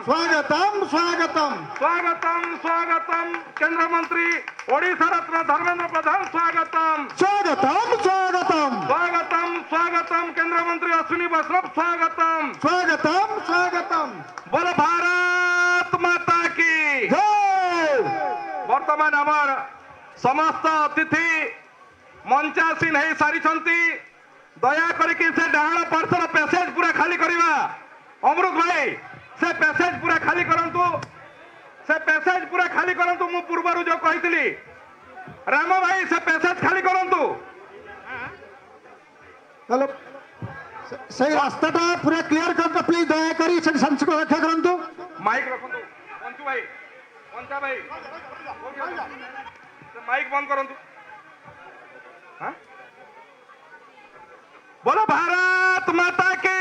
स्वागतम स्वागतम स्वागतम स्वागतम केंद्र मंत्री ओडिशा रत्न धर्मेंद्र प्रधान स्वागतम स्वागतम स्वागतम स्वागतम स्वागतम केंद्र मंत्री अश्विनी वैष्णव स्वागतम स्वागतम स्वागतम बोल भारत माता की जय। वर्तमान आमर समस्त अतिथि मंचासीन हो सारी दया करके से डाहाण पार्श्वर पैसेज पूरा खाली करवा अमृत भाई से पैसेज पूरा खाली करंतु से पैसेज पूरा खाली करंतु मु पूर्वरु जो कहितली राम भाई से पैसेज खाली करंतु चलो से रास्ताटा पूरा क्लियर करते प्लीज दया करी से संस को रक्षा करंतु माइक रखंतु पंचू भाई पंचा भाई माइक बंद करंतु हां बोलो भारत माता की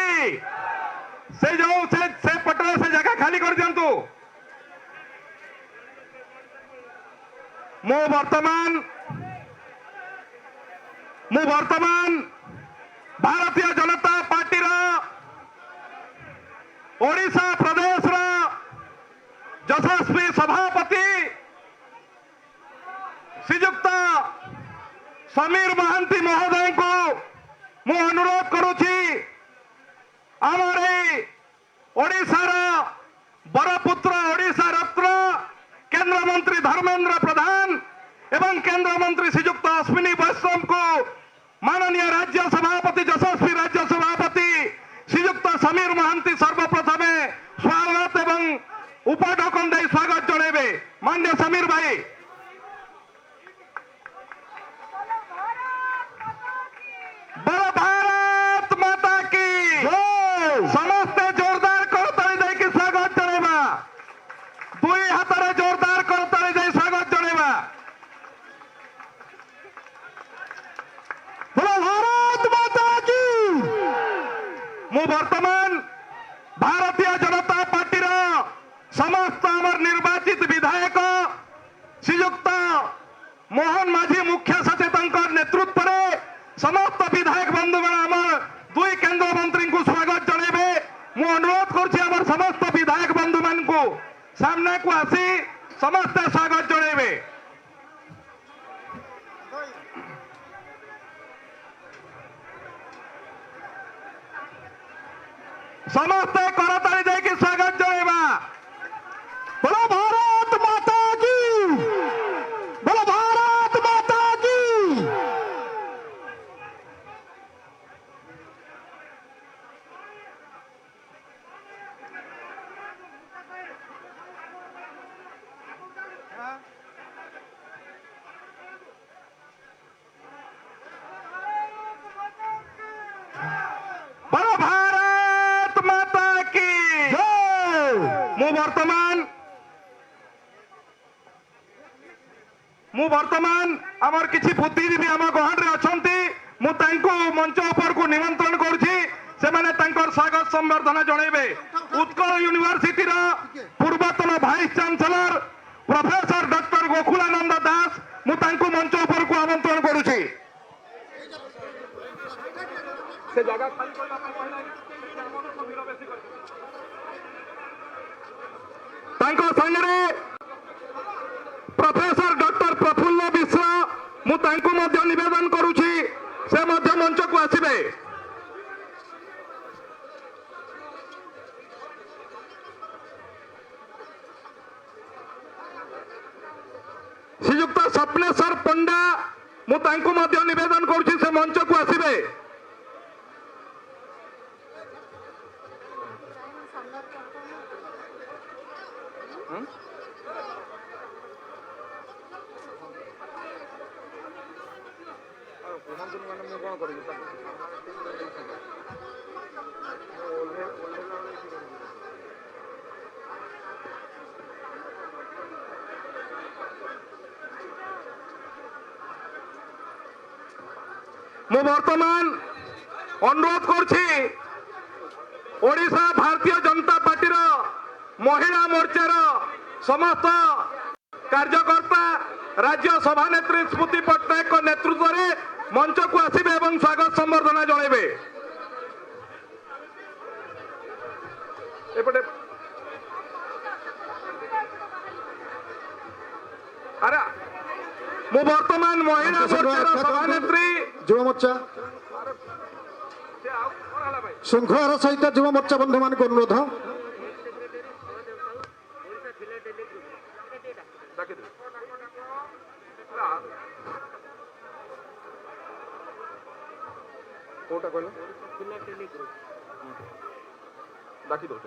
से जो से पटना से जगह खाली कर दियंतु मु वर्तमान भारतीय जनता पार्टी ओडिशा प्रदेश यशस्वी सभापति श्रीजुक्त समीर महांती महोदय को मु अनुरोध करुछि आमर ओडिशार बरपुत्र ओडिशा रत्न केंद्र मंत्री धर्मेंद्र प्रधान एवं केंद्र मंत्री श्रीजुक्त अश्विनी वैष्णव को माननीय राज्य सभापति यशस्वी राज्य सभापति श्रीजुक्त समीर महांती सर्वप्रथम स्वागत एवं उपढकन दे स्वागत जणेबे मान्य समीर भाई बोलो भारत माता की समस्ते जोरदार करताली देकी स्वागत जणेबा दुई हाथरे जोरदार करताली दे स्वागत जणेबा बोलो भारत माता की मु वर्तमान भारतीय जनता पार्टी समस्त आमर निर्वाचित विधायक श्रीजुक्त मोहन माझी मुख्य सचेतक नेतृत्व में समस्त विधायक बंधुगण आमर दुई केंद्र मंत्री को स्वागत जणेबे मु अनुरोध करुछि आमर समस्त विधायक बंधु मान को सामने को आसी समस्त स्वागत जणेबे समस्त करताली देकी स्वागत जणेबा बोलो भारत माता की बोलो भारत माता की बोलो भारत माता की जय। मु वर्तमान आमर किछि बुद्धिजीवी आम गहन रे अछंती मु तांको मंच ऊपर को निमंत्रण करूछि से माने तांकर स्वागत संबर्धना जणेबे उत्कल यूनिवर्सिटी रा पूर्वतन vice chancellor professor doctor Gokulananda Das मु तांको मंच ऊपर को आमंत्रण करूछि से जगह खाली करला पहिला हमर को भीड़ बेसी कर तांको संगरे प्रोफेसर डॉक्टर प्रफुल्ल मिश्र मु तांको मध्य निवेदन करूछि से मध्य मंच को आसीबे श्रीजुक्त स्वप्नेश्वर पंडा मु तांको मध्य निवेदन करूछि से मंच को आसीबे मु वर्तमान अनुरोध करुछि ओडिशा भारतीय जनता पार्टी महिला मोर्चार समस्त कार्यकर्ता राज्य सभानेत्री स्मृति पट्टनायक नेतृत्व में मंच को आसबे और स्वागत संबर्धना जणेबे। एपटे अरे मु बर्तमान महिला मोर्चार सभानेत्री ଯୁବ ମୋର୍ଚ୍ଚା ଶୃଙ୍ଖଳାର ସହିତ ଯୁବ ମୋର୍ଚ୍ଚା ବନ୍ଧୁମାନଙ୍କୁ ଅନୁରୋଧ। କୋଉଟା କହିଲ ଡାକି ଦଉଛ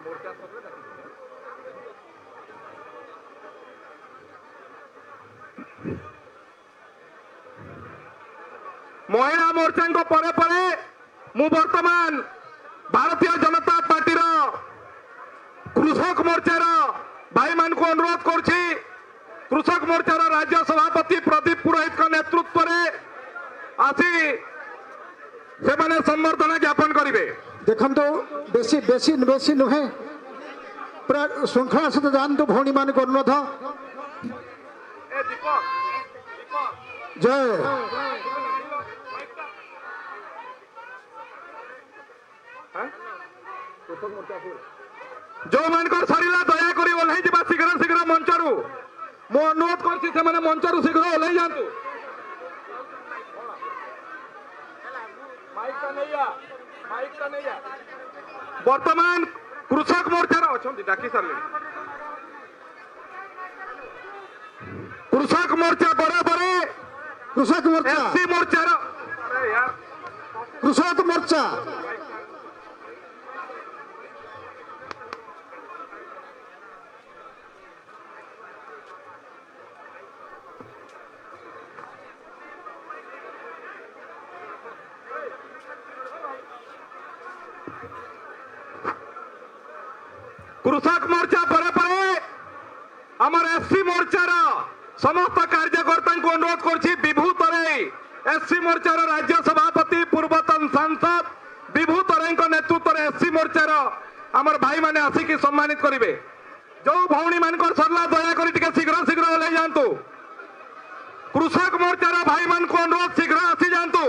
ମୋର୍ଚା ସରିଲେ ଡାକି ଦଉଛ। महिला मोर्चा परे परे मु वर्तमान भारतीय जनता पार्टी कृषक मोर्चार भाई मान को अनुरोध करछि। कृषक मोर्चार राज्य सभापति प्रदीप पुरोहित का नेतृत्व में आसी से माने संबर्धना ज्ञापन करेंगे। देखंतु बेसी बेसी बेसी नुहे पूरा श्रृंखला सहित जानतु भौणी मान को अनुरोध। जय जो मानकर सरिला दया करी ओल्हाई जा शीघ्र शीघ्र मंचरू मो अनुरोध करछि से माने मंचरू शीघ्र ओल्हाई जातु। वर्तमान कृषक मोर्चार अछंती डाकी सारले कृषक मोर्चा बड़े बड़े कृषक मोर्चा एससी मोर्चार अरे यार कृषक मोर्चा कृषक मोर्चा परे परे आमर एससी मोर्चार समस्त कार्यकर्ता को अनुरोध करछि विभू तराई एससी मोर्चार राज्य सभापति पूर्वतन सांसद विभू तराई नेतृत्व में एससी मोर्चार आमर भाई माने आसिकी सम्मानित करेंगे। जो भौणी मान सरला दया करी टिके शीघ्र शीघ्र ओल्हाई जातु। कृषक मोर्चार भाई मान को अनुरोध शीघ्र आसी जातु।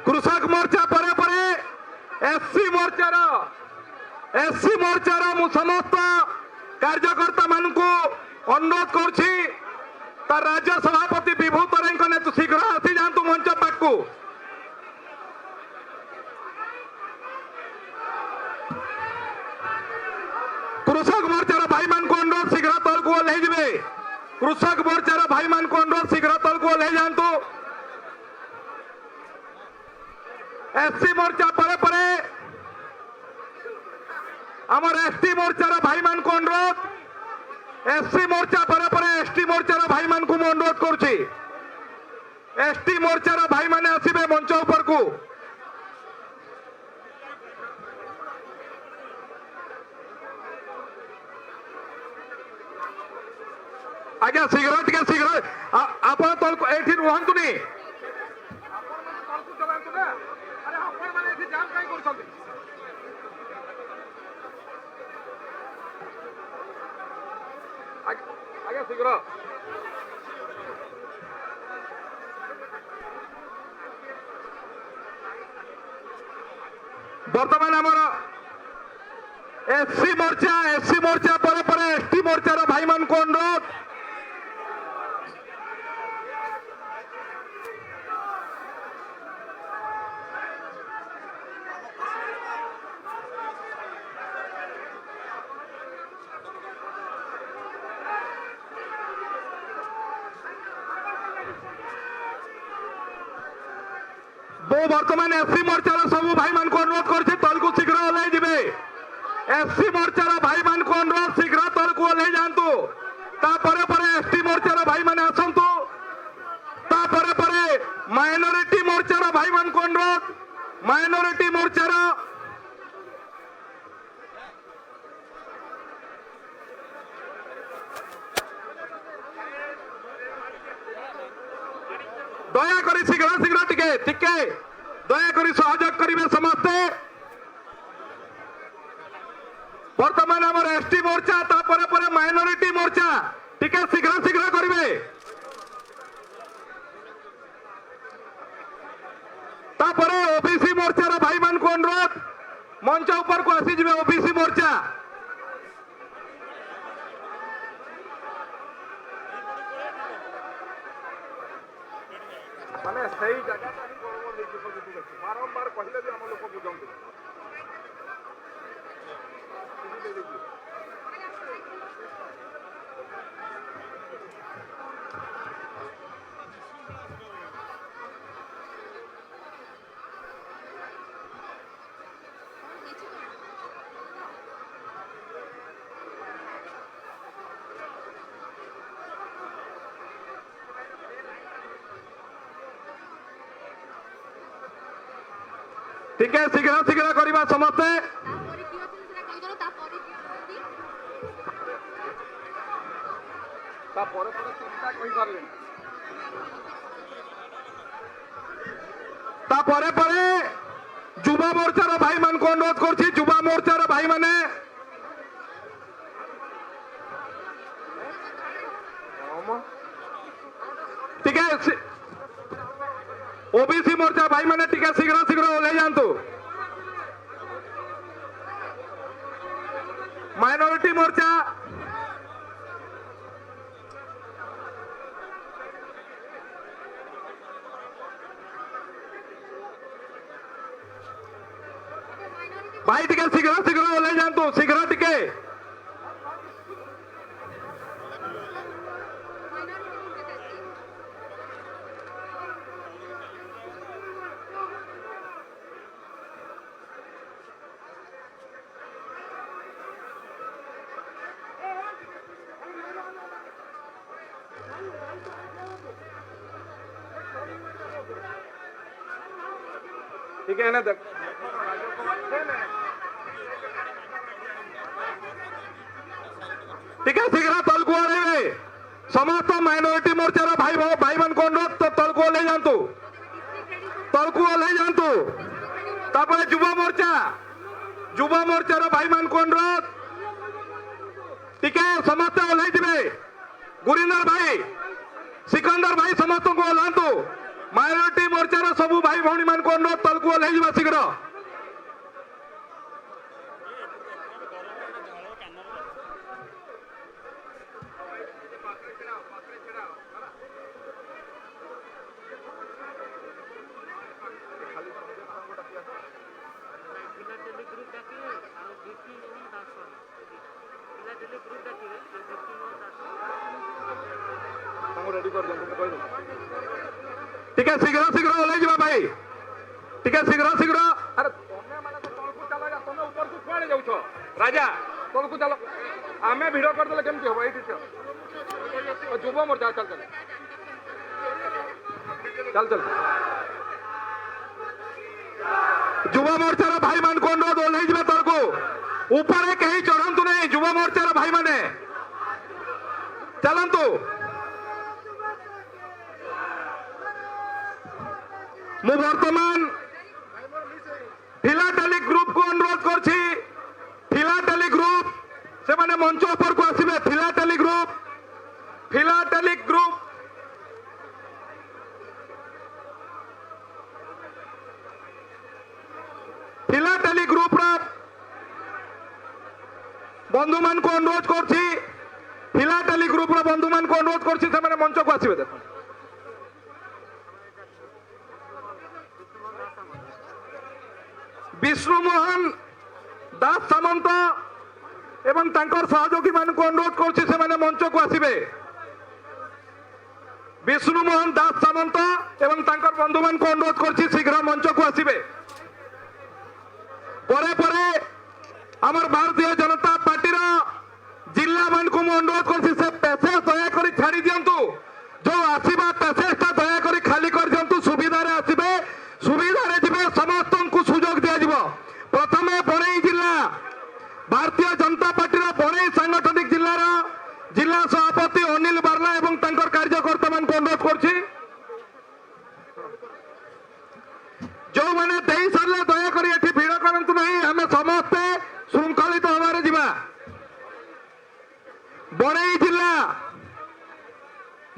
कृषक मोर्चा परे परे एससी मोर्चार मु समस्त कार्यकर्ता मान को अनुरोध करछि तार राज्य सभापति विभू तराई ने तो शीघ्र आसी जातु मंच पाखु। कृषक मोर्चार भाई मान को अनुरोध शीघ्र तल को ओल्हाई जिवे। कृषक मोर्चार भाई मान को अनुरोध शीघ्र तल को ओल्हाई जातु। एससी मोर्चा परे परे आमर एसटी मोर्चार भाई मान को अनुरोध एससी मोर्चा परे परे एसटी मोर्चार भाई मान को अनुरोध करुछि। एसटी मोर्चार भाई माने आसिबे मंच ऊपर को। आज्ञा शीघ्र टिके शीघ्र आप तल को एठी रुहंतुनी आगे शीघ्र वर्तमान आमर एससी मोर्चा परे परे एसटी मोर्चार भाई मान को अनुरोध वर्तमान एससी मोर्चार सब भाई मान को अनुरोध कर तल को शीघ्र ओल्हाई जिवे। एससी मोर्चार भाई मान को अनुरोध शीघ्र तल को ओल्हाई जातु। तापरे परे एसटी मोर्चार भाई माने आसंतु। तापरे परे माइनॉरिटी मोर्चार भाई मान को अनुरोध माइनॉरिटी मोर्चार दया करी शीघ्र शीघ्र टिके टिके दया करी सहयोग करिवे समस्ते। बर्तमान आमर एसटी मोर्चा तापर माइनॉरिटी मोर्चा टिके शीघ्र शीघ्र करिवे तापरे ओबीसी मोर्चा रो भाई मान को अनुरोध मंच ऊपर को आसी जिवे ओबीसी मोर्चा माने सही जगह बारंबार कहले भी हम लोग बुझाउते ठीक है शीघ्र शीघ्र करवा समस्ते युवा मोर्चार भाई मान को अनुरोध कर युवा मोर्चार भाई माने ठीक है ओबीसी मोर्चा भाई माने टीका शीघ्र शीघ्र ओल्हे जातु माइनॉरिटी मोर्चा भाई टीका शीघ्र शीघ्र ओल्हे जातु शीघ्र टीके ठीक है ना देख ठीक है शीघ्र तलकु आने समस्त माइनॉरिटी मोर्चार भाई भाई मान को अनुरोध तो तलकु ओल्हे जातु तलकु ओल्हे जातु तापर युवा मोर्चार भाई मान को अनुरोध टिके समस्त ओल्हे जिवे गुरिंदर भाई सिकंदर भाई समस्त को ओल्हांतु माइनॉरिटी मोर्चार सबू भाई भौणी मान को अनुरोध तलकु ओल्हे जिवा शीघ्र ठीक है शीघ्र शीघ्र ओल्हे जिवा भाई ठीक है शीघ्र शीघ्र अरे तमे माने तो तलकु चला जा तमे ऊपर को कुआडे जाउछो राजा तलकु चलो आमे भिडियो कर देले केमती हो एठी छ युवा मोर्चा चल चल चल चल युवा मोर्चार भाई मान को अनुरोध ओल्हे जिवे तलकु ऊपर कहीं चढ़ंतु नहीं युवा मोर्चार भाई माने चलंतु मु वर्तमान फिलाटेलिक ग्रुप को अनुरोध करछि फिलाटेलिक ग्रुप से माने मंच ऊपर को आसीबे फिलाटेलिक ग्रुप फिलाटेलिक ग्रुप रा बंधु मान को अनुरोध करछि फिलाटेलिक ग्रुप रा बंधु मान को अनुरोध करछि से माने मंच को आसीबे देखो विष्णु मोहन दास सामंत एवं तांकर सहयोगी मान को अनुरोध करछि से माने मंच को आसीबे विष्णु मोहन दास सामंत एवं तांकर बंधु मान को अनुरोध करछि शीघ्र मंच को आसीबे परे परे हमर भारतीय जनता पार्टी रा जिला मान को अनुरोध करछि से पैसे दया करी छाड़ी दियंतु जो आसीबा पैसे ता दया करी खाली कर दियंतु सुविधा रे आसीबे सुविधा रे जिबे समस्त को सुयोग दिया जिवो प्रथमे बड़ई जिला भारतीय जनता पार्टी रा बड़ई सांगठनिक जिला सभापति अनिल बारला एवं तांकर कार्यकर्ता मान को अनुरोध करछि जो माने 23 साल दया करी एठी भिड़ करंतु नहीं हमें समस्त शृंखलित हमारे जीवा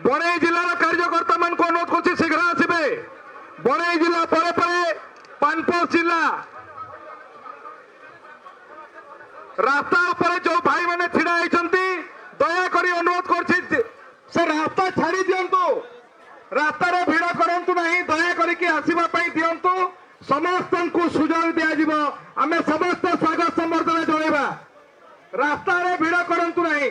बड़ई जिलार कार्यकर्ता मान को अनुरोध कर शीघ्र आसबे। बड़ई जिला परे परे पानपोष जिला रास्ता उपरे जो भाई मैंने छिड़ा होती दयाकोरी अनुरोध कर रास्ता छाड़ी दिंतु रास्तार भिड़ करूँ नहीं दयाकोरी आसवाई दिंतु समस्त को सुजोग दिज्व आम समस्त स्वागत संबर्धना जनइबा रास्तार भिड़ करूँ नहीं।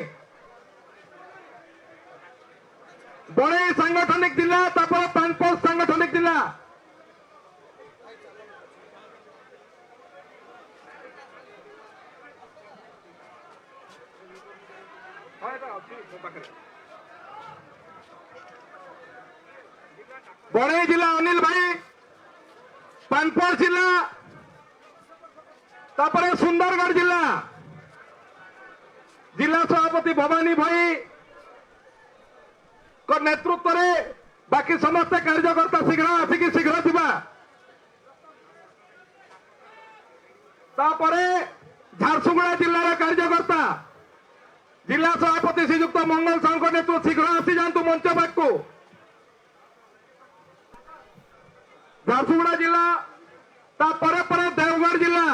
बड़ई सांगठनिक जिला तापर पानपोष सांगठनिक जिला बड़ई जिला अनिल भाई पानपोष जिला तापर सुंदरगढ़ जिला जिला सभापति भवानी भाई को नेतृत्व में बाकी समस्त कार्यकर्ता शीघ्र आसिक शीघ्र थिबा तापरे झारसुगुड़ा जिलार कार्यकर्ता जिला सभापति श्रीजुक्त मंगल साहू को नेतृत्व शीघ्र आसी जातु मंच पाखु झारसुगुड़ा जिला तापरे परे देवगढ़ जिला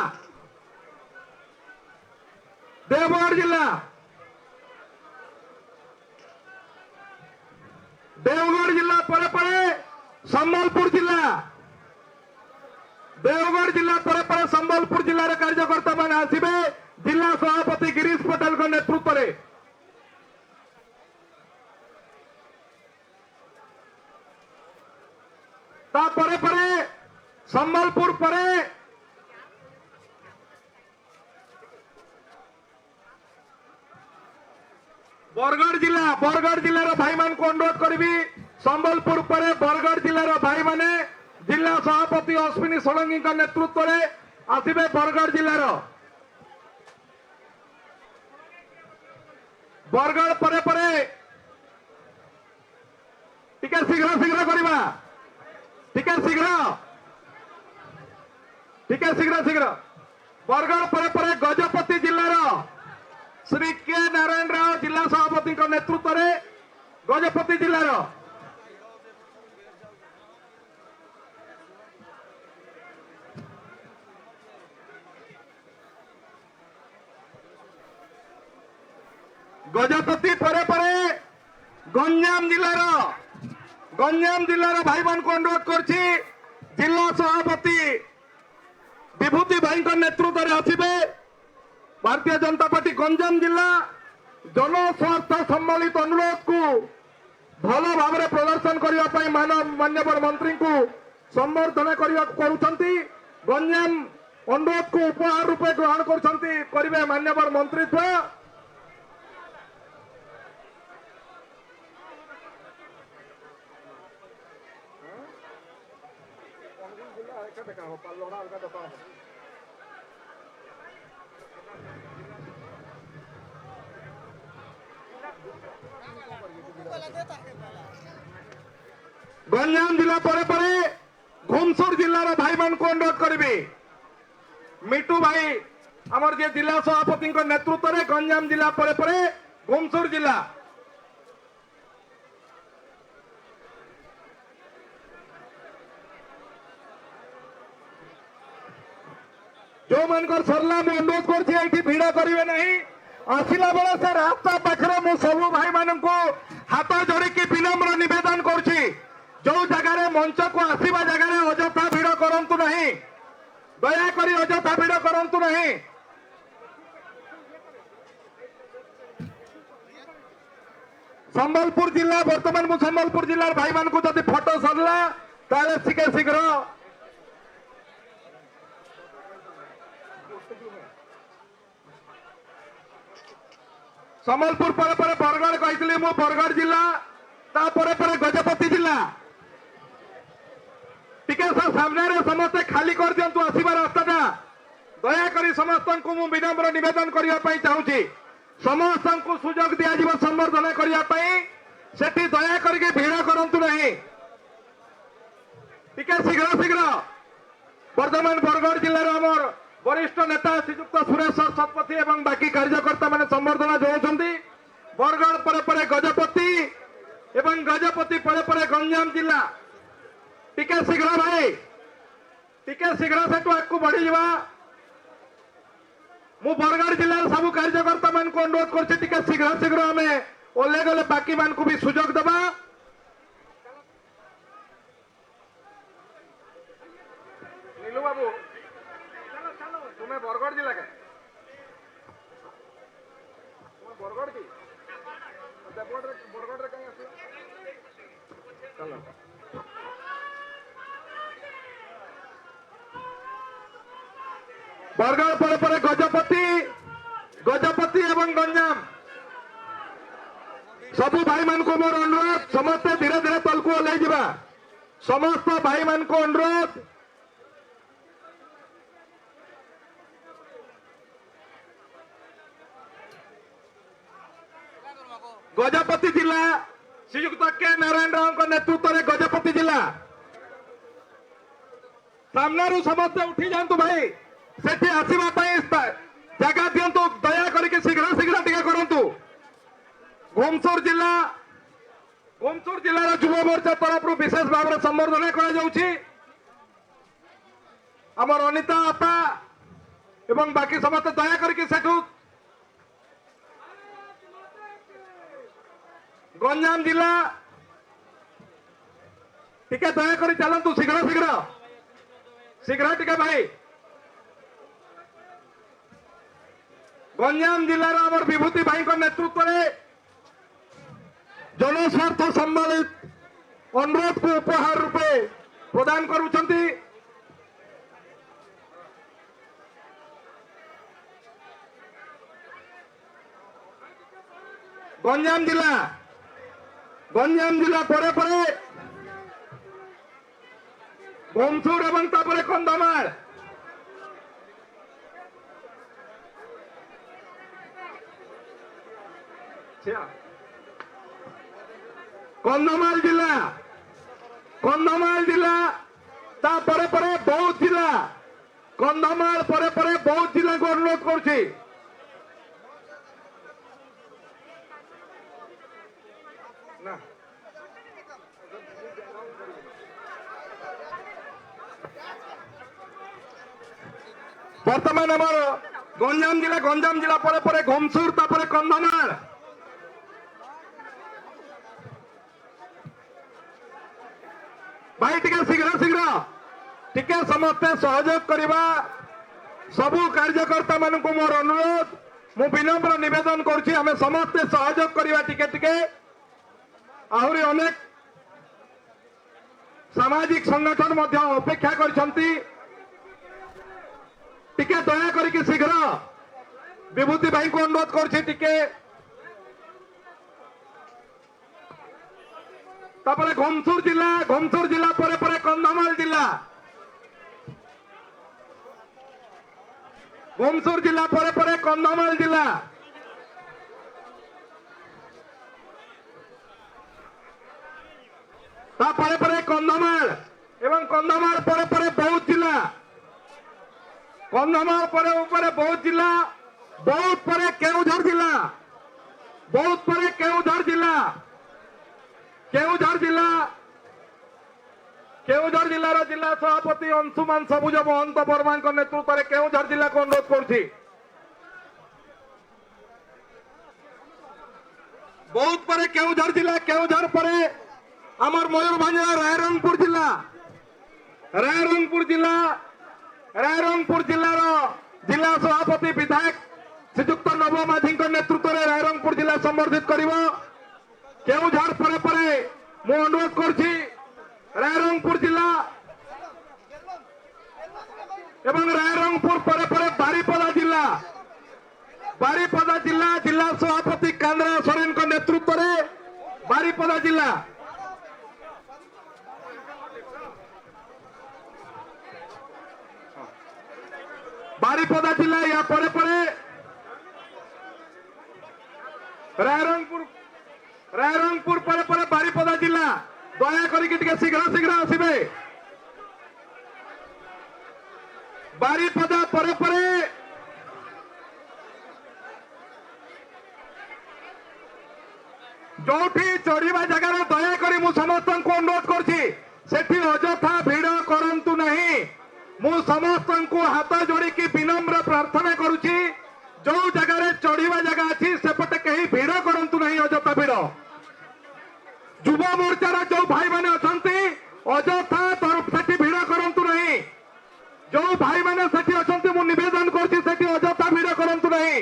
परे परे संबलपुर जिला कार्यकर्ता मान आसबे जिला सभापति गिरीश पटेल को नेतृत्व में परे परे संबलपुर परे बरगढ़ जिलार भाई मान को अनुरोध करी संबलपुर परे बरगढ़ जिलार भाई माने जिला सभापति अश्विनी षडंगी नेतृत्व में आसबे बरगढ़ जिलार बरगढ़ परे परे टिके शीघ्र शीघ्र करवा टिके शीघ्र बरगढ़ परे परे गजपति जिलार श्री के नारायण राव जिला सभापति नेतृत्व में गजपति जिलार गजपति परे परे गंजाम जिलार भाई मान को अनुरोध कर जिला सभापति विभूति भाई नेतृत्व में आसबे भारतीय जनता पार्टी गंजाम जिला जनस्वार्थ सम्मिलित अनुरोध को भल भाव प्रदर्शन करने माननीय मंत्री को संबर्धना करुँच गंजाम अनुरोध को उपहार रूपे ग्रहण करेंगे माननीय मंत्रित्व गंजाम जिला परे परे घुमसुर जिलार भाई मान को अनुरोध करी मिटू भाई आमर जे जिला सभापति नेतृत्व में गंजाम जिला परे परे घुमसुर जिला जो मानकर सरला मैं अनुरोध कर भिड़ करेंगे नहीं आसला बेले से रास्ता पाखे मु सबू भाई मान को हाथ जोड़ी विनम्र निवेदन करुच्ची जो जगार मंच को आसवा जगह अजथा भिड़ करंतु नहीं दयाकोरी अजथा भिड़ करंतु नहीं संबलपुर जिला बर्तमान मु संबलपुर जिलार भाई मान को जब फोटो सरला ताले शीघ्र संबलपुर पर बरगढ़ कही मु बरगढ़ जिला तापर पर गजपति जिला टिके सामने समस्ते खाली कर दिंतु आसवा रास्ता दयाकोरी समस्त को मु विनम्र निवेदन करने चाहूँगी समस्त को सुजोग दिज्व संबर्धना करने दयाकोरी भिड़ करंतु नहीं टिके शीघ्र वर्तमान बरगढ़ जिलार आमर वरिष्ठ नेता श्रीजुक्त सुरेश शतपथी एवं बाकी कार्यकर्ता मैंने संबर्धना जोड़ते बरगढ़ परे परे गजपति एवं गजपति परे परे गंजाम जिला टिके शीघ्र भाई टिके शीघ्र से आगू बढ़ी जा मु बरगढ़ जिलार सब कार्यकर्ता मान को अनुरोध कर शीघ्र शीघ्र आम ओल्ले गले बाकी मान को भी सुजोग देवा नीलू बाबू तुम्हें बरगढ़ जिला का बरगढ़ की बरगढ़ कहीं चलो बरगढ़ परे परे गजपति एवं गंजाम सबू भाई मान को मोर अनुरोध समस्ते धीरे धीरे तलकू ओल्लै जा समस्त भाई मान को अनुरोध गजपति जिला श्रीयुक्त के नारायण राव नेतृत्व में गजपति जिला सामने समस्ते उठी जातु भाई सेठी आसवा जगह दिंतु दया करके शीघ्र शीघ्र टीका करूँ घुमसोर जिलार युव मोर्चा तरफ विशेष भाव में संबर्धना कर अनिता आपा एवं बाकी समस्त दया करके सेठू गंजाम जिला टिके दया कर चलतु शीघ्र शीघ्र शीघ्र टिके भाई गंजाम जिलार आमर विभूति भाई नेतृत्व में जनस्वार्थ सम्मिलित अनुरोध को उपहार रूपे प्रदान करुछंती गंजाम जिला परे परे घुमसुर एवं तापरे कंधमाल कंधमाल जिला ता परे परे बौद्ध जिला कंधमाल परे परे बौद्ध जिला को अनुरोध करछि ना वर्तमान आमर गंजाम जिला परे परे घुमसुर तापरे कंधमाल भाई टिके शीघ्र शीघ्र टिके समस्ते सहयोग करवा सबू कार्यकर्ता मान को मोर अनुरोध मु विनम्र निवेदन करुछि आमे समस्ते सहयोग करवा टिके टिके आहुरी अनेक सामाजिक संगठन मध्य अपेक्षा करछंती टिके दया करके शीघ्र विभूति भाई को अनुरोध करछि टिके तापरे घुमसुर जिला परे परे कंधमाल जिला घुमसुर जिला परे परे कंधमाल जिला ता परे परे कंधमाल एवं कंधमाल परे परे बौद्ध जिला कंधमाल परे ऊपर बौद्ध जिला बौद्ध परे केउझर जिला बौद्ध परे केउझर जिलार जिला सभापति अंशुमान सबुज महंत वर्मा नेतृत्व में केउझर जिला को अनुरोध करुछि बौद्ध परे केउझर परे आमर मयूरभंज रायरंगपुर जिलार जिला सभापति विधायक श्रीयुक्त नव माझी नेतृत्व में रायरंगपुर जिला संबर्धित करिवो केउझर परे परे मु अनुरोध करछि रायरंगपुर जिला एवं रायरंगपुर परे परे बारिपदा जिला सभापति कांद्रा सोरेन को नेतृत्व में बारिपदा जिला या परे परे रायरंगपुर परे परे बारिपदा जिला दया करके शीघ्र शीघ्र आसबे बारिपदा परे परे जोठी चढ़ा जगार दयाकोरी मु समस्त को अनुरोध करछि सेठी अजथा भिड़ करंतु नहीं। मु समस्त को हाथ जोड़ी की विनम्र प्रार्थना करुछि जो जगार चढ़ा जगह अच्छी सेपटे कहीं भिड़ करंतु नहीं अजथा भिड़। युवा मोर्चार जो भाई मैंने अच्छा अजथा सेठी भिड़ करंतु नहीं। जो भाई मैंने सेठी अच्छा मु निवेदन करछि सेठी अजथा भिड़ करंतु नहीं।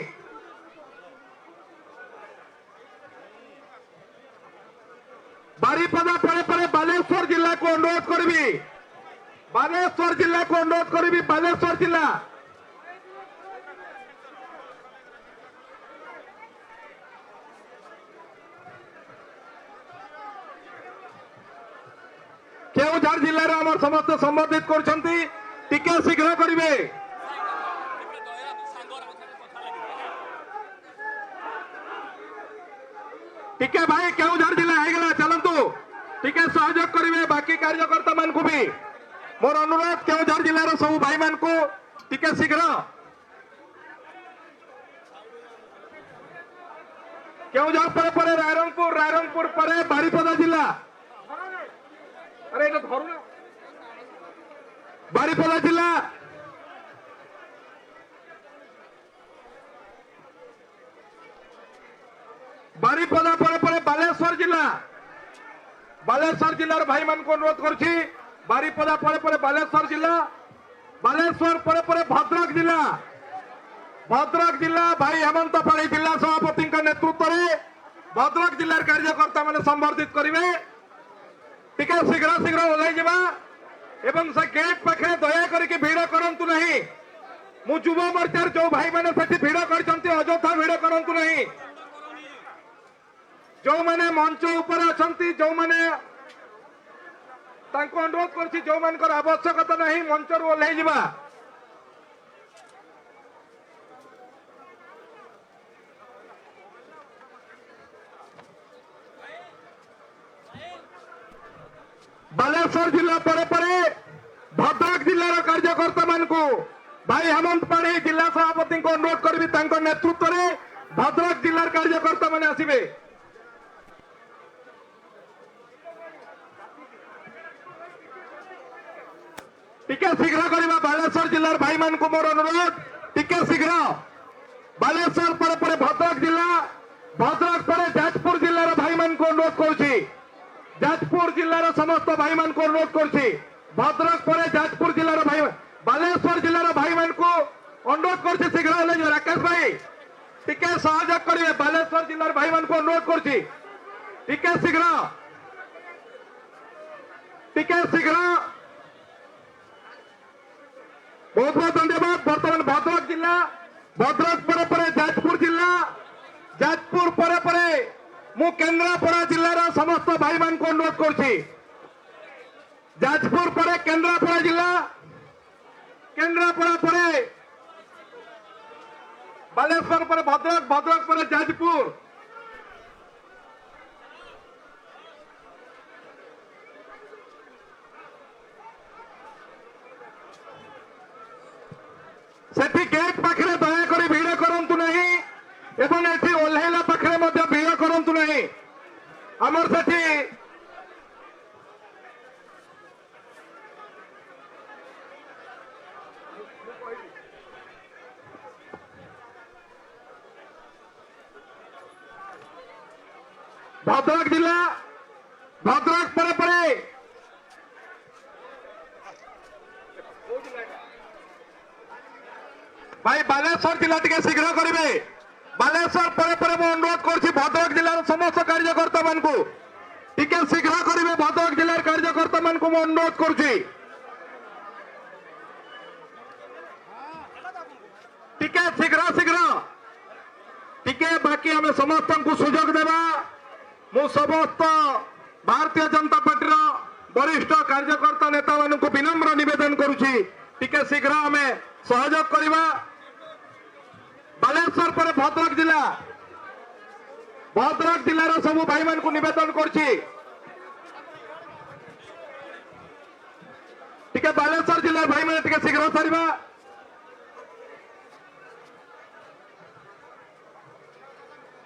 बारिपदा परे परे बालेश्वर जिला को अनुरोध करी बालेश्वर जिला को अनुरोध करी बालेश्वर जिला केउझर जिलार आम समस्त संबोधित करछंती टिके शीघ्र करिवे। टिके भाई केउझर जिला हेगला चलंतु टिके सहयोग करिवे बाकी कार्यकर्ता मान को भी मोर अनुरोध केउझर जिलार सब भाई मान को टिके शीघ्र केउझर परे रायरंगपुर परे बारिपदा जिला अरे এটা ধরো না बारिपदा जिला बारिपदा परे परे बालेश्वर जिलार भाई मान को अनुरोध करछि बारिपदा परे परे बालेश्वर जिला बालेश्वर परे परे भद्रक जिला भाई हेमंत पाड़ी जिला सभापति नेतृत्व में भद्रक जिलार कार्यकर्ता माने संबर्धित करिवे। टिके शीघ्र शीघ्र ओल्हाई जिबा एवं से गेट पाखे दया करके भिड़ करंतु नहीं। मु युवा मोर्चार जो भाई मैंने सेठी भिड़ करछंती अजथा भिड़ करंतु नहीं। जो माने मंच ऊपर अछंती जो माने तांको अनुरोध करछि जो मानकर आवश्यकता नहीं मंच रु ओल्हाई जिबा। बालेश्वर जिला परे परे भद्रक जिलार कार्यकर्ता मान को भाई हेमंत पाड़ी जिला सभापति को अनुरोध करी नेतृत्व में भद्रक जिलार कार्यकर्ता मान आसवे। टिके शीघ्र करवा बालेश्वर जिलार भाई मान को मोर अनुरोध टिके शीघ्र बालेश्वर परे परे भद्रक जिला भद्रक परे जाजपुर जिलार भाई मान को अनुरोध करुछि जाजपुर जिलार समस्त भाई मान को अनुरोध करछि भद्रक परे जाजपुर जिलार भाई बालेश्वर जिलार भाई मान को अनुरोध करछि शीघ्र ले राकेश भाई टिके सहयोग करिवे। बालेश्वर जिलार भाई मान को अनुरोध करछि टिके शीघ्र बहुत बहुत धन्यवाद। बर्तमान भद्रक जिला भद्रक परे परे जाजपुर जिला जाजपुर परे परे मु केन्द्रापड़ा जिलार समस्त भाई मान को अनुरोध करछि जाजपुर परे केन्द्रापड़ा जिला केन्द्रापड़ा परे बालेश्वर परे भद्रक भद्रक परे जाजपुर सेठी गेट पाखरे दया करी भिड़ करंतु नहीं एवं एठी ओल्हाइला पाखरे मध्य भिड़ करंतु नहीं। हमर सेठी भद्रक जिला भद्रक परे परे भाई बालेश्वर जिला टिके शीघ्र करिवे। बालेश्वर परे परे मु अनुरोध करछि भद्रक जिलार समस्त कार्यकर्ता मान को टिके शीघ्र करिवे। भद्रक जिलार कार्यकर्ता मान को मु अनुरोध करछि टिके शीघ्र टिके बाकी हमें समस्त को सुजोग देवा। मु समस्त भारतीय जनता पार्टी वरिष्ठ कार्यकर्ता नेता मान को विनम्र निवेदन करुछि टिके शीघ्र हमें सहयोग करिवा। बालेश्वर पर भद्रक जिलार सब भाई मान को निवेदन करछि टिके बालेश्वर जिलार भाई मान टिके शीघ्र सारिबा।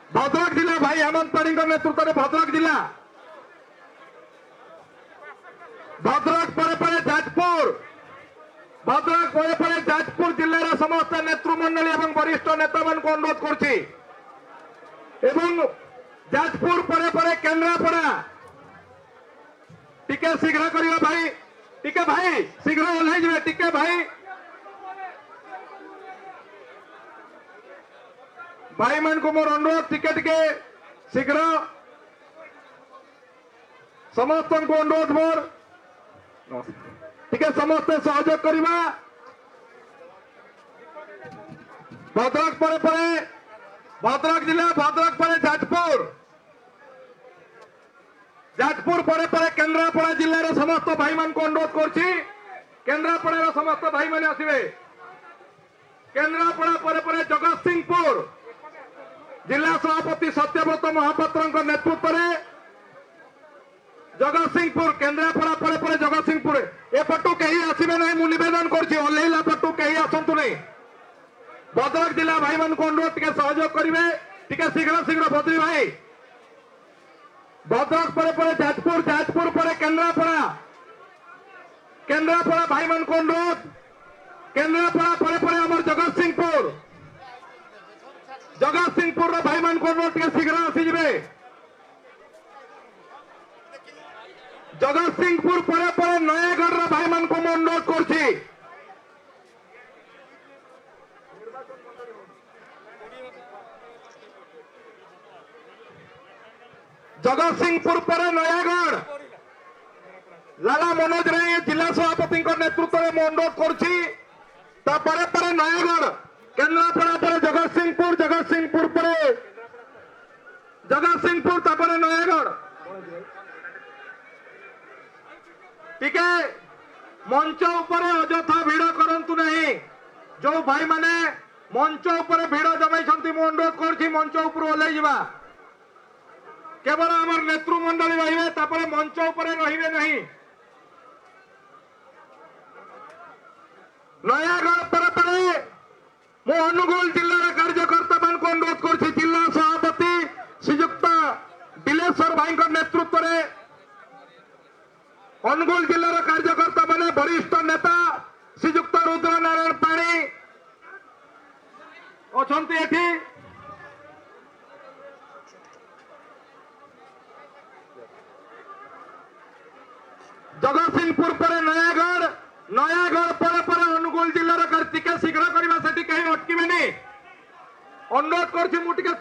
भद्रक जिला भाई हेमंत पाढ़ी नेतृत्व में भद्रक जिला भद्रक पर जाजपुर भद्रक पर जाजपुर जिलार समस्त नेतृमंडली और वरिष्ठ नेता मान को अनुरोध करछि एवं जाजपुर पर केन्द्रापड़ा टिके शीघ्र करियो भाई टिके भाई शीघ्र ओह्लै जिवे टिके भाई भाई मान को मोर अनुरोध टिके टिके शीघ्र समस्त को अनुरोध मोर टिके समस्ते सहयोग करवा भद्रक पर भद्रक जिला भद्रक पर जाजपुर पर केन्द्रापड़ा जिलार समस्त भाई मान को अनुरोध करछि केन्द्रापड़ार समस्त भाई माने आसिबे केन्द्रापड़ा पर जगत सिंहपुर जिला सभापति सत्यव्रत महापात्र नेतृत्व में जगत सिंहपुर केन्द्रापड़ा पर जगत सिंहपुर एपटू कहीं आसवे ना मुझे नवेदन करला पटू कहीं आसतु नहीं भद्रक जिला भाई मान को अनुरोध टे सहयोग करेंगे टे शीघ्र शीघ्र बद्री भाई भद्रक पर जाजपुर पर केन्द्रापड़ा भाई मान को अनुरोध केन्द्रापड़ा पर आम जगत सिंहपुर भाई मान को अनुरोध टे शीघ्र आसीजे जगत सिंहपुर पर नयागढ़ भाई मान को अनुरोध करछि जगत सिंहपुर पर नयागढ़ लाला मनोज राय जिला सभापति नेतृत्व में अनुरोध करछि पर नयागढ़ केन्द्रापड़ा पर जगत सिंहपुर पर नयागढ़ टिके मंच उपर अजथा भिड़ करंतु नहीं जो भाई माने मंच उपर भिड़ जमाई मु अनुरोध करछि मंच उपर ओह्लै जिबा केवल आमर नेतृमंडली रहिबे तापर मंच उपर रहिबे नहीं नयागढ़ पर मु अनुगुल जिल्लार कार्यकर्ता मान को अनुरोध करछि जिला सभापति श्रीयुक्त बिलेश्वर भाई नेतृत्व में अनुगुल जिलार कार्यकर्ता माने वरिष्ठ नेता श्रीयुक्त रुद्र नारायण पाणी अछंती एठी जगत सिंहपुर पर नयागढ़ पर अनुगुल जिलार टिके शीघ्र करवा से कहीं अटकबेनि अनुरोध करछि मु टिके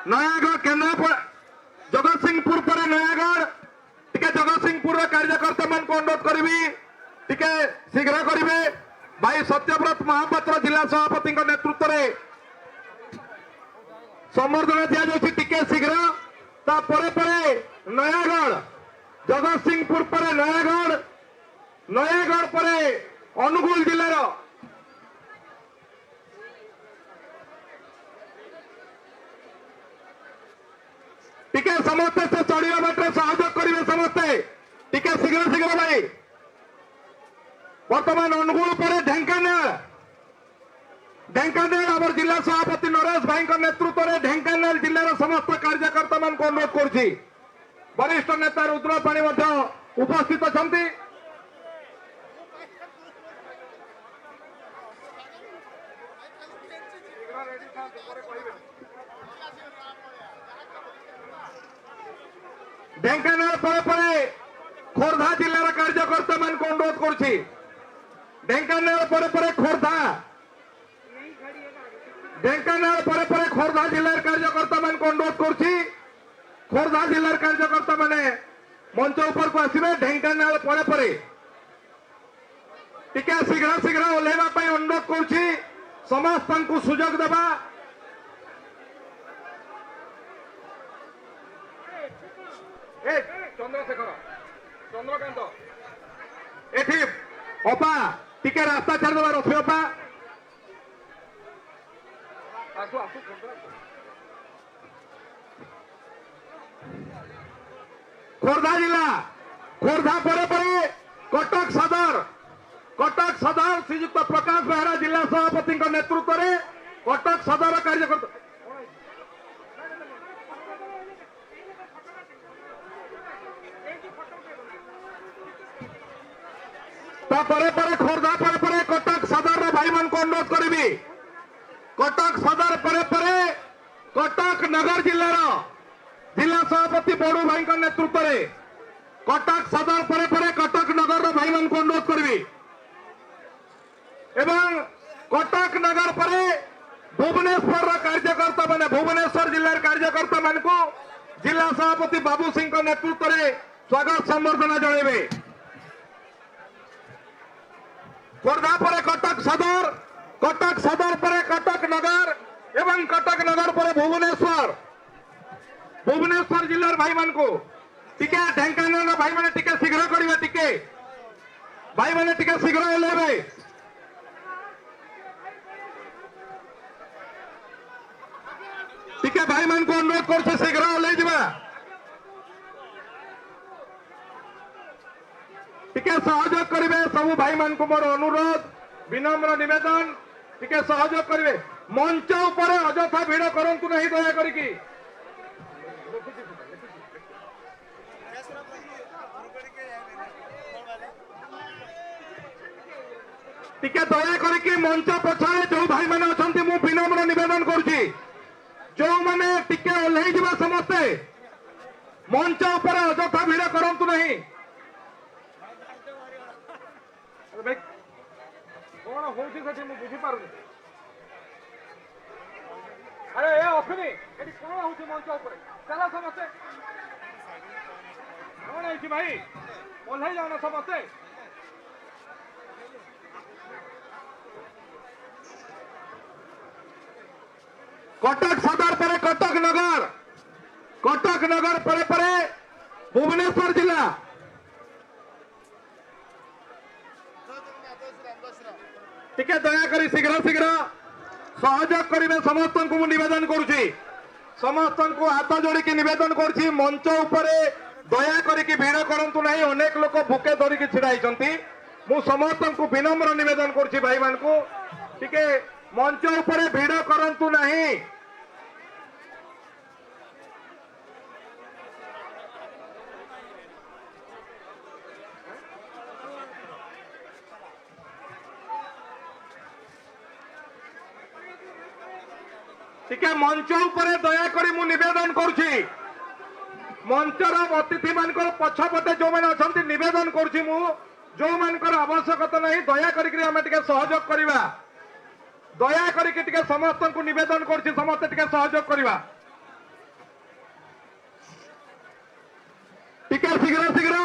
नयागढ़ केन्द्रापड़ा जगत सिंहपुर पर नयागढ़ टिके जगत सिंहपुर कार्यकर्ता मान को अनुरोध करी टिके शीघ्र करेंगे भाई सत्यव्रत महापात्र जिला सभापति नेतृत्व में संबर्धना दि जाए टिके शीघ्र तापर नयागढ़ जगत सिंहपुर पर नयागढ़ पर अनुगुल जिलार टिके समस्ते से चढ़िया बाटे सहयोग करेंगे समस्ते टिके शीघ्र भाई वर्तमान अनुगुल पर ढेंकानाल आम जिला सभापति नरेश भाई नेतृत्व में ढेंकानाल जिलार समस्त कार्यकर्ता मान को अनुरोध करछि वरिष्ठ नेता रुद्र पाणी उपस्थित अछंती ढेंकानाल पर खोर्धा जिलार कार्यकर्ता मान को अनुरोध करछि ढेंकानाल पर खोर्धा जिलार कार्यकर्ता मान को अनुरोध करछि खोर्धा जिलार कार्यकर्ता माने मंच ऊपर को आसिबे ढेंकानाल पर टिके शीघ्र ओह्लैवा पई अनुरोध करछि समस्त को सुजोग देबा चंद्रकांत एठी अपा टिके रास्ता छाड़ रथी अपा खोर्धा जिला खोर्धा पर कटक सदर श्रीजुक्त प्रकाश बेहरा जिला सभापति नेतृत्व में कटक सदर कार्यकर्ता खोर्धा पर कटक सदर भाई मान को अनुरोध करी कटक सदर पर कटक नगर जिला सभापति बड़ू भाई नेतृत्व में कटक सदर पर कटक नगर भाई मान को अनुरोध करी एवं कटक नगर पर भुवनेश्वर कार्यकर्ता माने भुवनेश्वर जिलार कार्यकर्ता मान को जिला सभापति बाबू सिंह नेतृत्व में स्वागत संबर्धना जणाइबे। खोर्धा पर कटक सदर पर कटक नगर एवं कटक नगर पर भुवनेश्वर जिलार भाई मान को टिके ढेंकानाल भाई माने टिके शीघ्र करिवे टिके भाई माने टिके शीघ्र ओलेबे टिके भाई मान को अनुरोध करछे शीघ्र ओले जिबा टिके सहयोग करिवे सब भाई मान को मोर अनुरोध विनम्र निवेदन टिके सहयोग करिवे मंच ऊपर अजथा भिड़ करंतु नहीं दया करिकी टिके दया करिकी मंच पछारे जो भाई माने अछंती मु विनम्र निवेदन करूची जो माने टिके ओल्हेई जिबा समस्ते मंच ऊपर अजथा भिड़ करंतु नहीं कौन होती सेठी मु बुझी पारुनी अरे ए अखनी एटी कौन होती मंच ऊपर चला समस्ते कौन है भाई ओल्हेई जाओ ना समस्ते कटक सदर पर कटक नगर पर भुवनेश्वर जिला टिके दया करी शीघ्र सहयोग करेंगे समस्त को निवेदन करुची समस्त को हाथ जोड़ी निवेदन करुची मंच उपरे दया करिकी भिड़ करंतु नहीं अनेक लोक भूके धरिकी छिड़ाई मु समस्त को विनम्र निवेदन करुची भाई मान को टिके मंच उपरे भिड़ करंतु नहीं टिके मंच उपरे दया करी मु निवेदन करुची मंचर अतिथि मान पछपटे जो मैंने अच्छा निवेदन करुची मु जो मान आवश्यकता नहीं दया करिक आम टिके सहयोग करवा दया करिक टिके समस्त को निवेदन करुची समस्त टिके सहयोग करवा टिके शीघ्र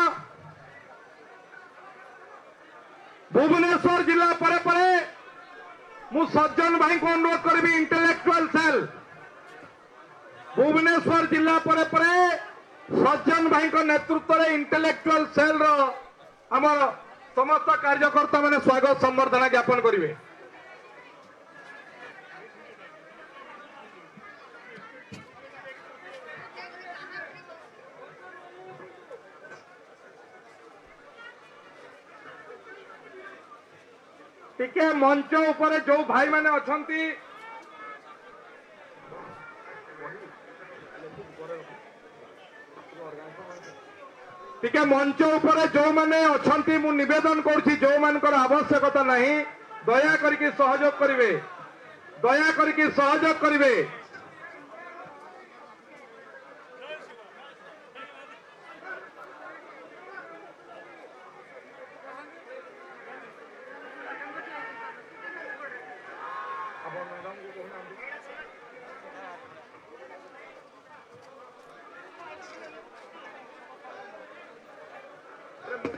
भुवनेश्वर जिला पर मु सज्जन भाई को अनुरोध करी इंटेलेक्चुअल सेल भुवनेश्वर जिला पर सज्जन भाई को नेतृत्व में इंटेलेक्चुअल सेल आमर समस्त कार्यकर्ता माने स्वागत संबर्धना ज्ञापन करेंगे टिके मंच ऊपर जो भाई माने अछंती टिके मंच ऊपर जो माने अछंती मु निवेदन करुछि जो मानकर आवश्यकता नहीं दया करिके सहयोग करिवे दया करिके सहयोग करिवे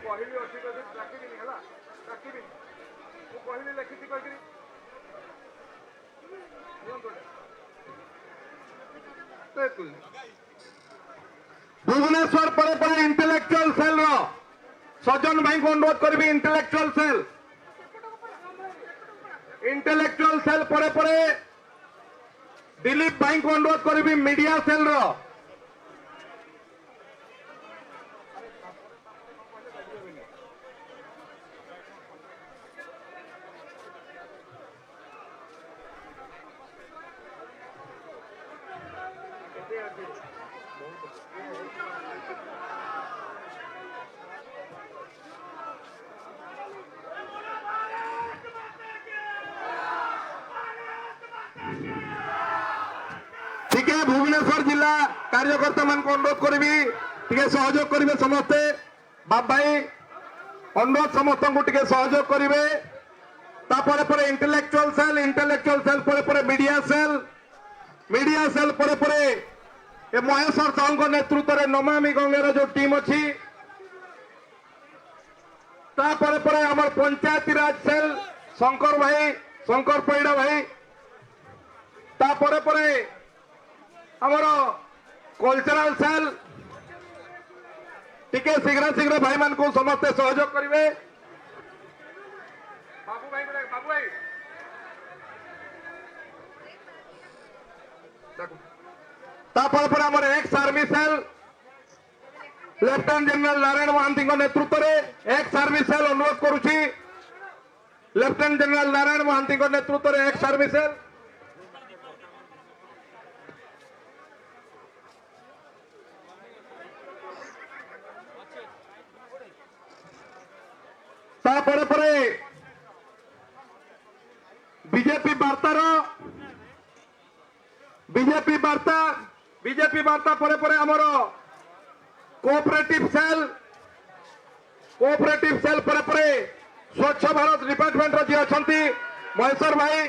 कहली अच्छी डाकिबी है डाकिबी कहली लिखी कही भुवनेश्वर पर इंटेलेक्चुअल सेल सज्जन भाई को अनुरोध करी इंटेलेक्चुअल सेल पर दिलीप भाई को अनुरोध करी मीडिया सेल रो ठीक है भुवनेश्वर जिला कार्यकर्ता मान को अनुरोध करी सहयोग करेंगे समस्ते बाप भाई अनुरोध समस्त को टिके सहयोग करेंगे इंटेलेक्चुअल सेल पर मीडिया सेल पर महेश्वर साहू नेतृत्व में नमामि गंगेर जो टीम अच्छी आम पंचायती राज सेल शंकर पैड़ा भाई आमर कल्चरल सेल टिके शीघ्र शीघ्र भाई मान को समस्ते सहयोग करेंगे बाबू भाई आमर ex army cell lieutenant general Narayan Mahanti नेतृत्व में एक्स आर्मी सेल अनुरोध करुच्ची लेफ्टिनेंट जनरल नारायण महांती नेतृत्व में एक्स आर्मी सेल बीजेपी वार्ता पर आमर कोऑपरेटिव सेल पर स्वच्छ भारत डिपार्टमेंट जी अच्छा महेश्वर भाई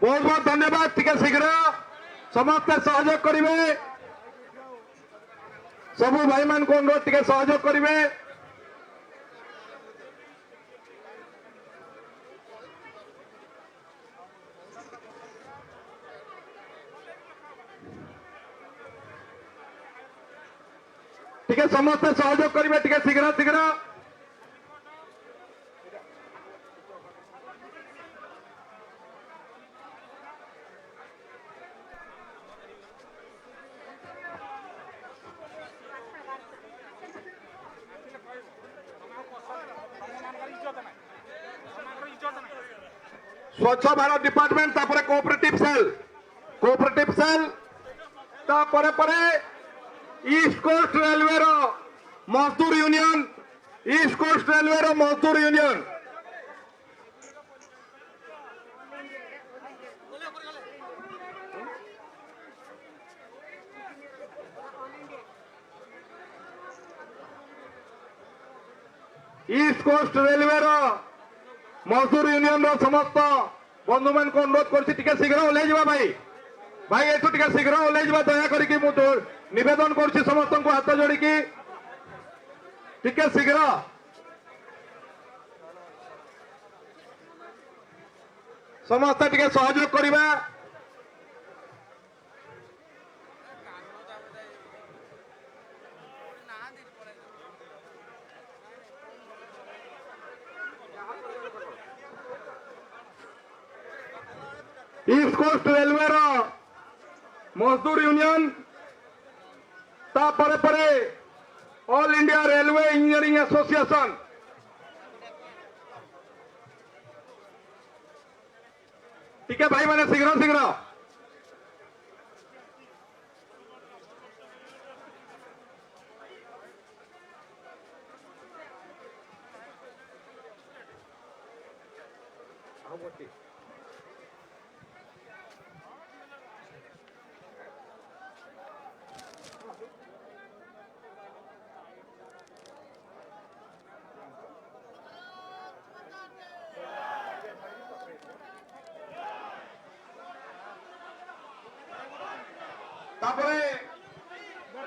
बहुत बहुत धन्यवाद टिके शीघ्र समस्ते सहयोग करेंगे सबू भाई मान को अनुरोध टिके सहयोग करेंगे टिके समस्ते सहयोग करेंगे टिके शीघ्र शीघ्र Swachh Bharat department cooperative cell east coast railway मजदूर यूनियन मजदूर यूनियन समस्त बंधु मान को अनुरोध कर शीघ्र ओह्लैजा भाई एठू टे शीघ्र ओह्लैजा दया करके निवेदन कर समस्त को हाथ जोड़ी टिके शीघ्र समस्त टिके सहयोग करवा ईस्ट कोस्ट रेलवे मजदूर union all India railway engineering association ठीक है भाई मैंने शीघ्र शीघ्र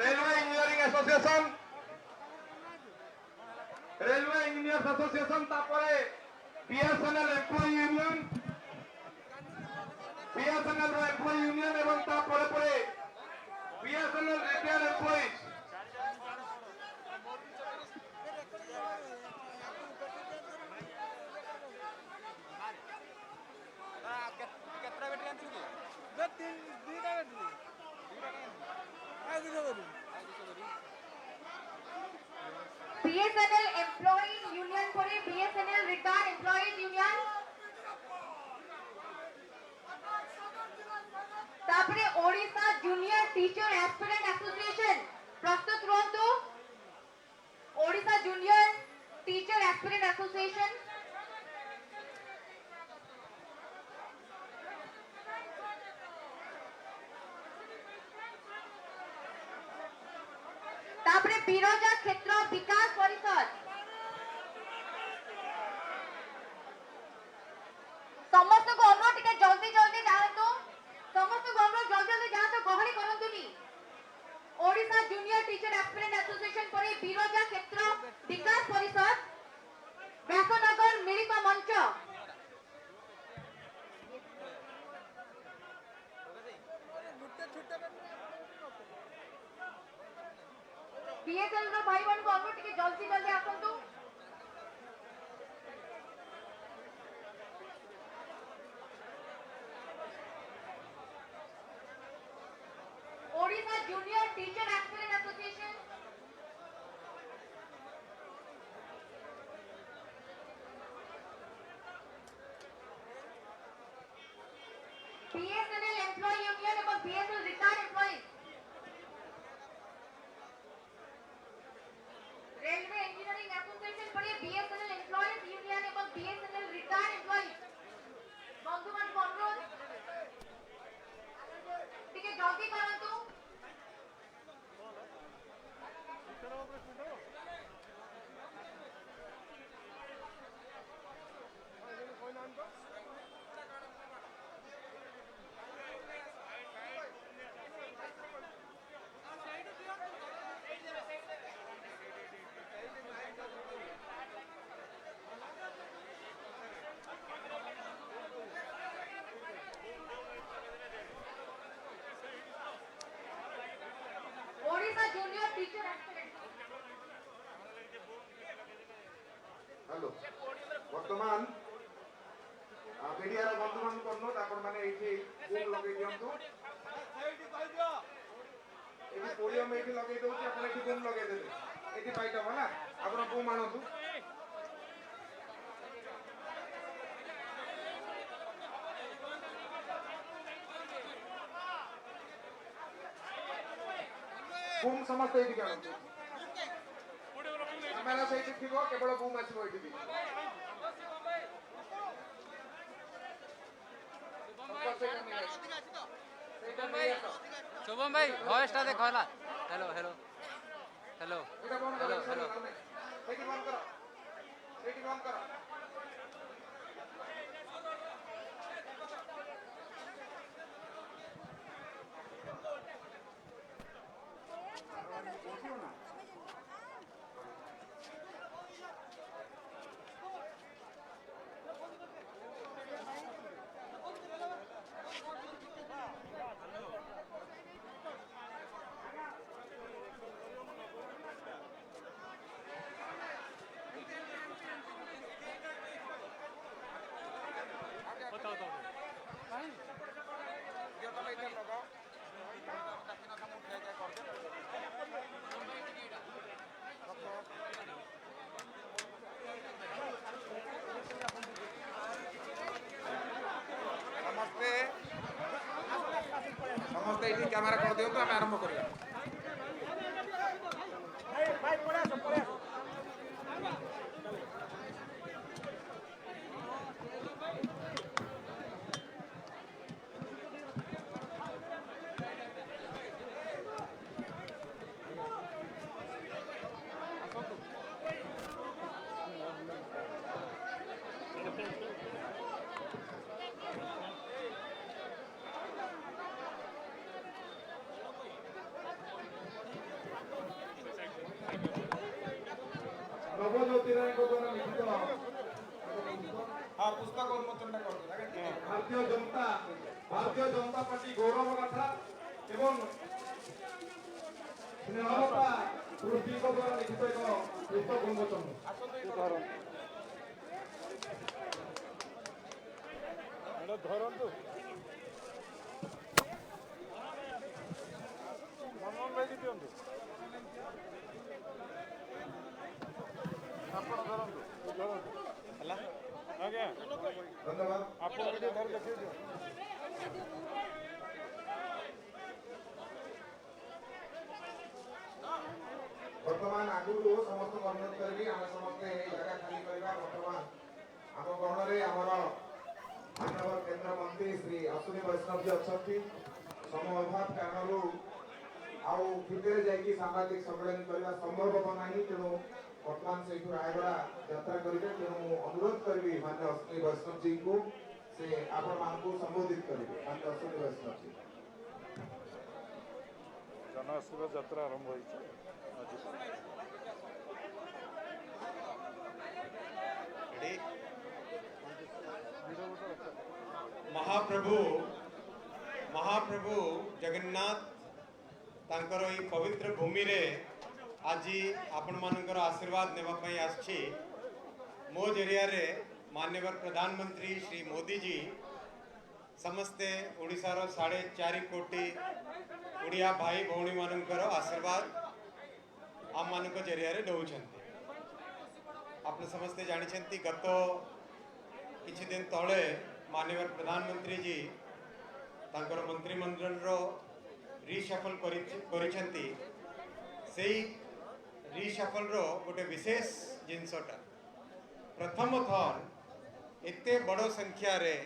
railway engineering association BSNL employ union एवं BSNL retired employees BSNL Employees Union করে BSNL Retired Employees Union, তারপরে Odisha junior teacher aspirant association প্রস্তুত রহন্তু। Odisha junior teacher aspirant association, তারপরে বিরজা ক্ষেত্র বিকাশ পরিষদ। ସମସ୍ତଙ୍କୁ ଅନୁରୋଧ ଟିକେ ଜଲ୍ଦି ଜଲ୍ଦି ଯାଆନ୍ତୁ, ସମସ୍ତଙ୍କୁ ଅନୁରୋଧ ଜଲ୍ଦି ଜଲ୍ଦି ଯାଆନ୍ତୁ, ଗହଳି କରନ୍ତୁନି। Odisha junior teacher aspirant association ପରେ ବିରଜା କ୍ଷେତ୍ର ବିକାଶ ପରିଷଦ, ବ୍ୟାସନଗର ମିଳିତ ମଞ୍ଚ। BSNL ର ଭାଇ ମାନଙ୍କୁ ଅନୁରୋଧ ଟିକେ ଜଲ୍ଦି ଜଲ୍ଦି ଆସନ୍ତୁ। Odisha junior teacher aspirant association, BSNL employee union এবং BSNL retired employees, railway engineering association পরে BSNL এমপ্লয়িজ ইউনিয়ন এবং BSNL রিটায়ার্ড এমপ্লয়িজ। বন্ধুମାନଙ୍କୁ অনুরোধ ଟିକେ ଜଲ୍ଦି କରନ୍ତୁ। Odisha junior teacher aspirant, hello বর্তমান মিডিয়ার বন্ধু বান্ধব অনুরোধ আপন মানে এইটি বুম লগাই দিয়ন্তু। এটি পোডিয়াম এইটি লগাই দউছি, আপন এটি বুম লগাই দেবে, এটি পাই যাব না, আপন বুম আনন্তু। ବୁମ୍ ସମସ୍ତେ ଏଇଠିକି ଆଣନ୍ତୁ। କ୍ୟାମେରା ସେଇଠି ଥିବ, କେବଳ ବୁମ୍ ଆସିବ ଏଇଠିକି। शुभम भाई वॉइस टा देखो हला। हेलो हेलो हेलो এটা বন্ধ করো, हेलो हेलो সেইটি বন্ধ করো, সেইটি বন্ধ করো। ସମସ୍ତେ ଏଇଠି କ୍ୟାମେରା କରିଦିଅନ୍ତୁ, ଆମେ ଆରମ୍ଭ କରିବା। নবজ্যোতি রায়ଙ୍କ ଦ୍ୱାରା ଲିଖିତ ପୁସ୍ତକ ଉନ୍ମୋଚନଟା କରିଦେଲା। ଭାରତୀୟ ଜନତା ପାର୍ଟି ଗୌରବ ଗାଥା ଏବଂ ସ୍ନେହଲତା ପୃଷ୍ଟିଙ୍କ ଦ୍ୱାରା ଲିଖିତ ଏକ ପୁସ୍ତକ ଉନ୍ମୋଚନ। ଧରନ୍ତୁ। बर्तमान आगु समस्त अनुरोध करी आम समस्ते जगह खाली करवा बर्तमान आम गहन में आमर मानव केंद्र मंत्री श्री अश्विनी वैष्णव जी अच्छा समय अभाव कारण आउ भितर जाकि सांबादिक सम्मेलन करने संभव ना तेणु बर्तमान से रायगड़ा यात्रा करेंगे तेणु अनुरोध करी मान्य अश्विनी वैष्णव जी को से आपण मान संबोधित करेंगे मान्य अश्विनी वैष्णव जी जन आशीर्वाद यात्रा आरंभ हो महाप्रभु महाप्रभु जगन्नाथ तांकर ई पवित्र भूमि रे आज आपण मानकर आशीर्वाद नेवा पई आछि मो एरिया रे माननीय प्रधानमंत्री श्री मोदी जी समस्ते ओडिशार 4.5 कोटी ओडिया भाई भौणी मानकर आशीर्वाद आम मान जरिया दौरान आप समस्ते जानी गत किछि दिन तले माननीय प्रधानमंत्री जी तांकर मंत्रिमंडल रिशफल करिसेंती रिशफल रो गोटे विशेष जिनसटा प्रथम थर एते बड़ संख्या रे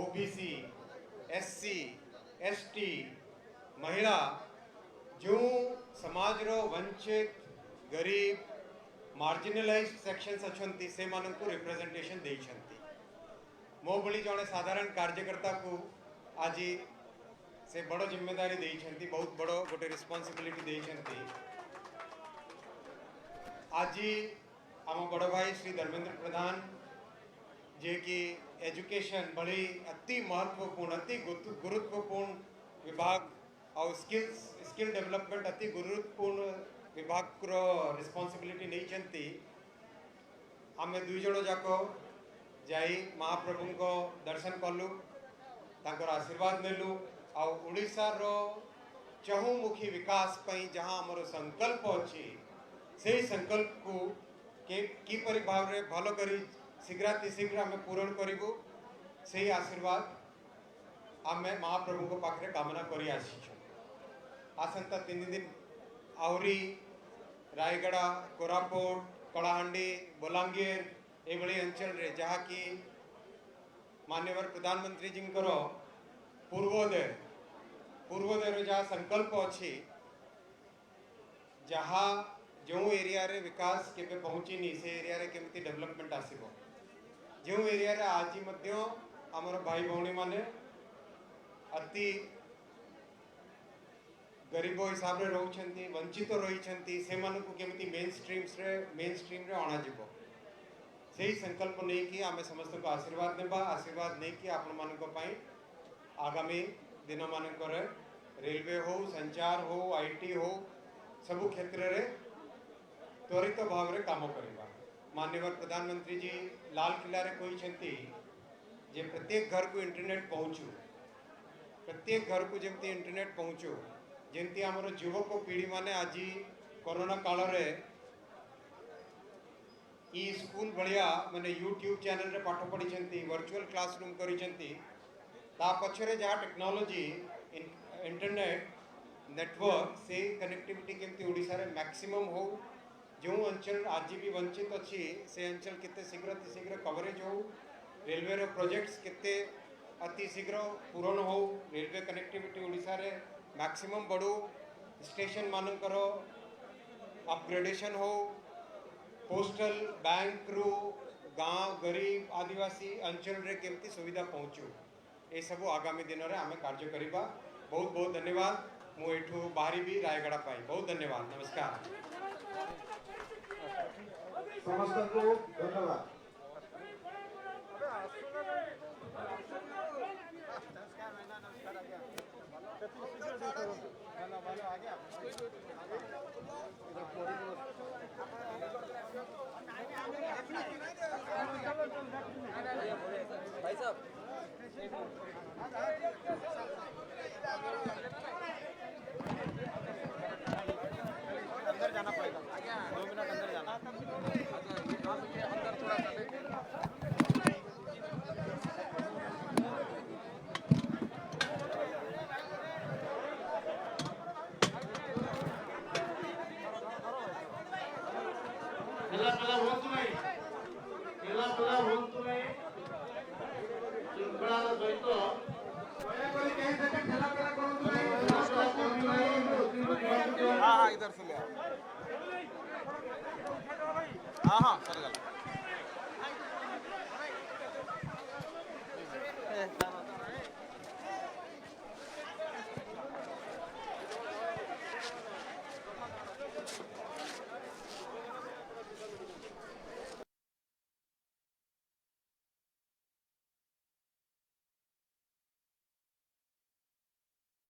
ओबीसी एससी एसटी महिला जो समाज रो वंचित गरीब मार्जिनलाइज्ड सेक्शंस अच्छी से मानक रिप्रेजेंटेशन देइछंती मो भली जड़े साधारण कार्यकर्ता को आज से बड़ जिम्मेदारी देइछंती बहुत बड़ गोटे रिस्पांसिबिलिटी देइछंती आज आम बड़ भाई श्री धर्मेंद्र प्रधान जे कि एजुकेशन बड़ी अति महत्वपूर्ण अति गुरुत्वपूर्ण विभाग और स्किल डेवलपमेंट अति गुरुत्वपूर्ण विभाग रिस्पांसिबिलिटी नहीं आम दुई जन जाक जाई महाप्रभु को दर्शन कलु तांकर आशीर्वाद नेलु आ ओडिशार चहुमुखी विकास पई जहां हमर संकल्प अच्छी से संकल्प को किपरि भाव रे भलो करी शीघ्र आम पूरण करूँ से आशीर्वाद आम महाप्रभु को पाखे कामना करी आसंता 3 दिन आहरी रायगड़ा कोरापुट कलाहांडी बलांगीर ये अंचल रे जहाँ कि माननीय प्रधानमंत्री जी पूर्वोदय जहाँ संकल्प अच्छी जहाँ जो एरिया रे विकास केबे पहुँचीनी से एरिया रे केमती डेवलपमेंट आसीबो जो एरिया रे आज आमर भाई भौणी माने अति गरीब हिसाब रे रहउछंती वंचित रहिछंती से मानकु केमती मेन स्ट्रीम रे अणा जिवो सेही संकल्प नहीं कि आमे समस्त को आशीर्वाद नहीं कि आपण मानक पई आगामी दिन मानक रेलवे हो संचार हो आईटी हो सबु क्षेत्र रे त्वरित भाव रे काम करवा माननीय प्रधानमंत्री जी लाल किला रे कहते जे प्रत्येक घर को इंटरनेट पहुँचू प्रत्येक घर को जमती इंटरनेट पहुँचू जमती आमर युवक पीढ़ी माने आज कोरोना काल रे ई स्कूल भाया माने यूट्यूब चैनल रे पाठ पढ़ी वर्चुअल क्लासरूम करिसेंती ता पछरे जहाँ टेक्नोलॉजी इंटरनेट नेटवर्क से कनेक्टिविटी केमती ओडिशा रे मैक्सिमम हो जो अंचल आज भी वंचित अच्छी से अंचल केते शीघ्र कवरेज हो रेलवे रो प्रोजेक्ट्स केते अति शीघ्र पूरण हो रेलवे कनेक्टिविटी ओडिशा रे मैक्सिमम बढ़ू स्टेशन मानकर अपग्रेडेशन हो पोस्टल बैंक रु गाँव गरीब आदिवासी अंचल रे केमती सुविधा पहुँचू ये सब आगामी दिन में आम कार्य करवा बहुत बहुत धन्यवाद मु एठू बाहरी भी रायगड़ा पाई बहुत धन्यवाद नमस्कार समस्त को धन्यवाद भाई साहब